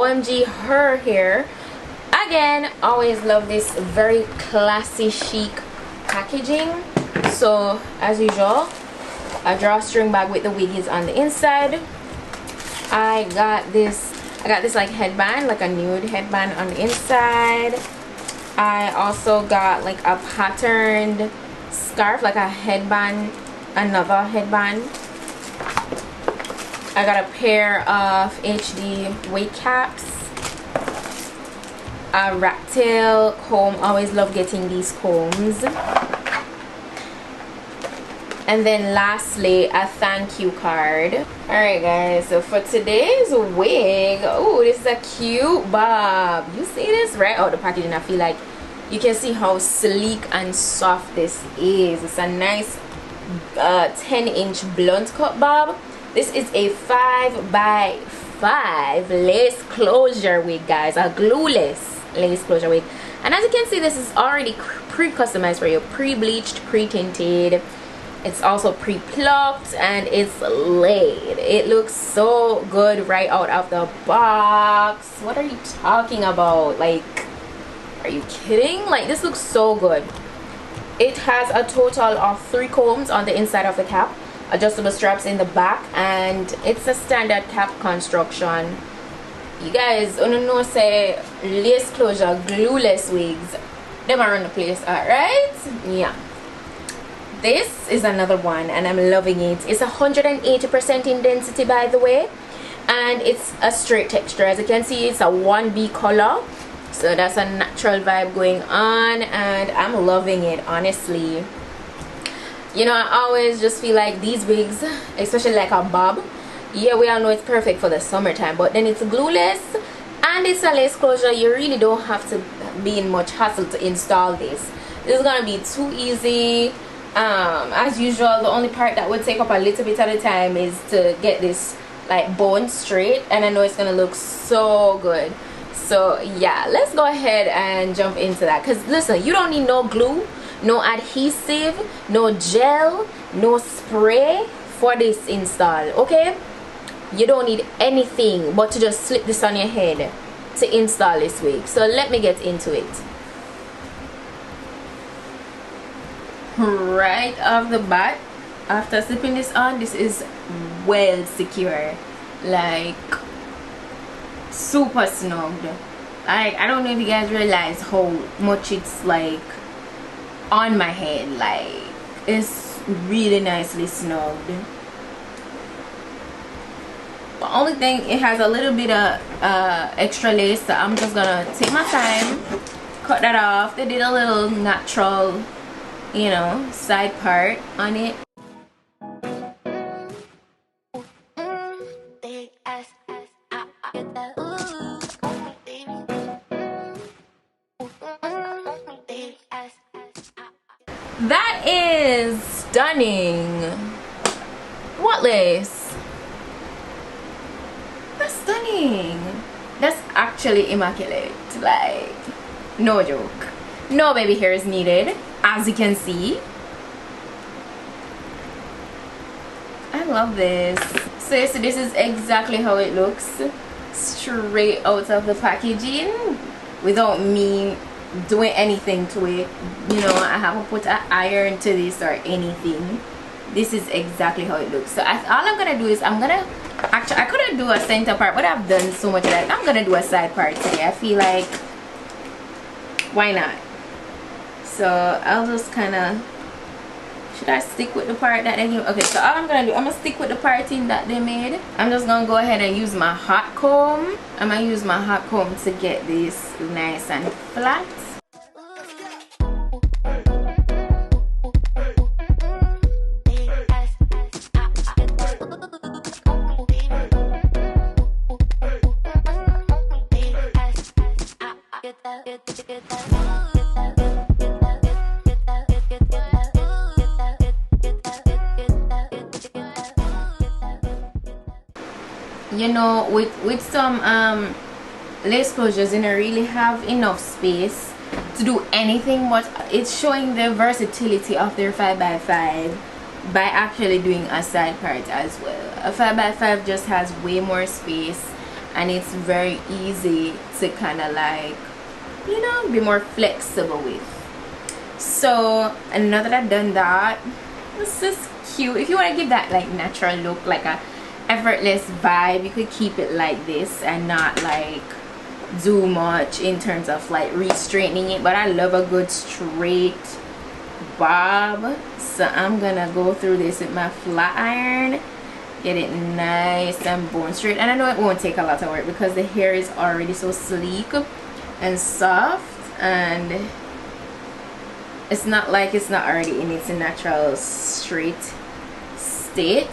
OMGHerHair. Again, always love this very classy chic packaging. So as usual, a drawstring bag with the wiggies on the inside. I got this like headband, like a nude headband on the inside. I also got like a patterned scarf, like a headband, another headband. I got a pair of HD wig caps, a rat tail comb. Always love getting these combs. And then lastly, a thank you card. Alright guys, so for today's wig, oh, this is a cute bob. You see this right out the packaging? I feel like you can see how sleek and soft this is. It's a nice 10-inch blunt cut bob. This is a 5x5 lace closure wig, guys. A glueless lace closure wig. And as you can see, this is already pre-customized for you. Pre-bleached, pre-tinted. It's also pre-plucked and it's laid. It looks so good right out of the box. What are you talking about? Like, are you kidding? Like, this looks so good. It has a total of 3 combs on the inside of the cap, adjustable straps in the back, and it's a standard cap construction. You guys don't know, say lace closure glueless wigs, them are on the place, alright? Yeah. This is another one and I'm loving it. It's 180% in density, by the way, and it's a straight texture. As you can see, it's a 1B color, so that's a natural vibe going on, and I'm loving it, honestly. You know, I always just feel like these wigs, especially like a bob, yeah, we all know it's perfect for the summertime, but then it's glueless and it's a lace closure. You really don't have to be in much hassle to install this. This is gonna be too easy. As usual, the only part that would take up a little bit at a time is to get this like bone straight, and I know it's gonna look so good. So yeah, let's go ahead and jump into that, because listen, you don't need no glue, no adhesive, no gel, no spray for this install, okay? You don't need anything but to just slip this on your head to install this wig. So let me get into it. Right off the bat, after slipping this on, this is well secure, like super snugged. Like, I don't know if you guys realize how much it's like on my head. Like, it's really nicely snugged. The only thing, it has a little bit of extra lace, so I'm just gonna take my time, cut that off. They did a little natural, you know, side part on it. That is stunning. What lace? That's stunning. That's actually immaculate. Like, no joke. No baby hair is needed, as you can see. I love this. So this is exactly how it looks straight out of the packaging without me doing anything to it. You know, I haven't put an iron to this or anything. This is exactly how it looks. So all I'm gonna do is actually, I couldn't do a center part, but I've done so much of that. I'm gonna do a side part today. I feel like, why not? So I'll just kind of, should I stick with the part that they gave? Okay, so all I'm gonna do, I'm gonna stick with the parting that they made. I'm just gonna go ahead and use my hot comb. I'm gonna use my hot comb to get this nice and flat. You know, with some lace closures, you don't really have enough space to do anything, but it's showing the versatility of their 5x5 by actually doing a side part as well. A 5x5 just has way more space, and it's very easy to kind of like, you know, be more flexible with. So, and now that I've done that, this is cute. If you want to give that like natural look, like a effortless vibe, you could keep it like this and not like do much in terms of like restraightening it. But I love a good straight bob, so I'm gonna go through this with my flat iron, get it nice and bone straight. And I know it won't take a lot of work because the hair is already so sleek and soft, and it's not like it's not already in its natural straight state.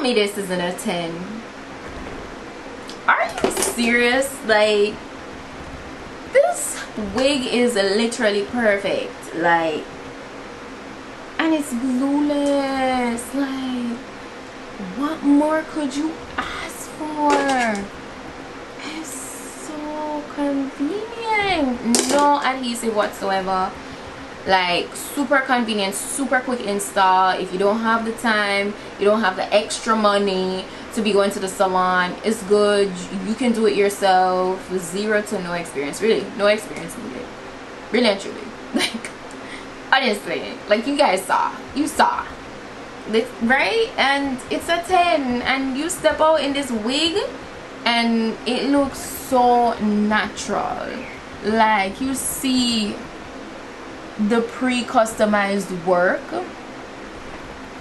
This isn't a 10. Are you serious? Like, this wig is literally perfect, like, and it's glueless. Like, what more could you ask for? It's so convenient, no adhesive whatsoever. Like, super convenient, super quick install. If you don't have the time, you don't have the extra money to be going to the salon, it's good. You can do it yourself. 0 to no experience, really, no experience needed, really and truly. Like, honestly, like, you guys saw, this, right? And it's a 10, and you step out in this wig and it looks so natural. Like, you see the pre-customized work.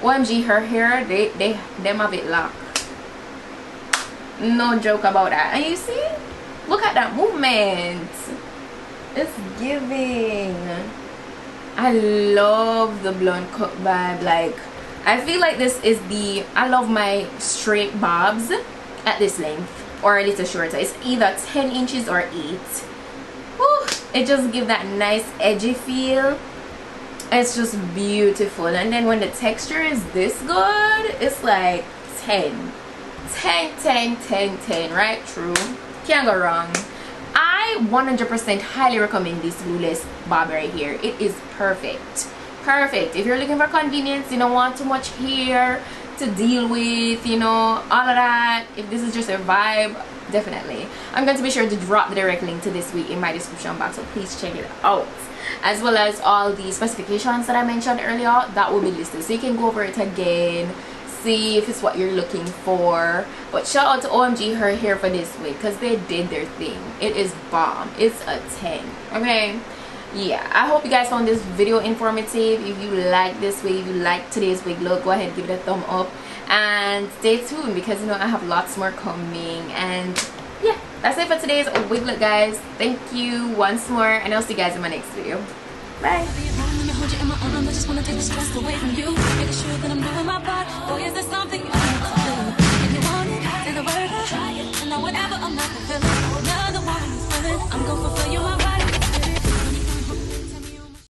OMGHerHair, them have it locked. No joke about that. And you see, look at that movement. It's giving. I love the blonde cut vibe. Like, I feel like this is the, I love my straight bobs at this length or a little shorter. It's either 10 inches or 8. Whew, it just gives that nice edgy feel. It's just beautiful. And then when the texture is this good, it's like 10 10 10 10 10, right? True, can't go wrong. I 100% highly recommend this glueless bob right here. It is perfect. If you're looking for convenience, you don't want too much hair to deal with, you know, all of that. If this is just a vibe, definitely. I'm going to be sure to drop the direct link to this wig in my description box, so please check it out, as well as all the specifications that I mentioned earlier. That will be listed, so you can go over it again, see if it's what you're looking for. But shout out to OMGHerHair for this wig, because they did their thing. It is bomb. It's a 10. Okay, yeah, I hope you guys found this video informative. If you like this wig, if you like today's wig look, go ahead and give it a thumb up and stay tuned, because you know I have lots more coming. And yeah, that's it for today's wig look, guys. Thank you once more, and I'll see you guys in my next video. Bye. Whatever, I'm not fulfilling another one. go for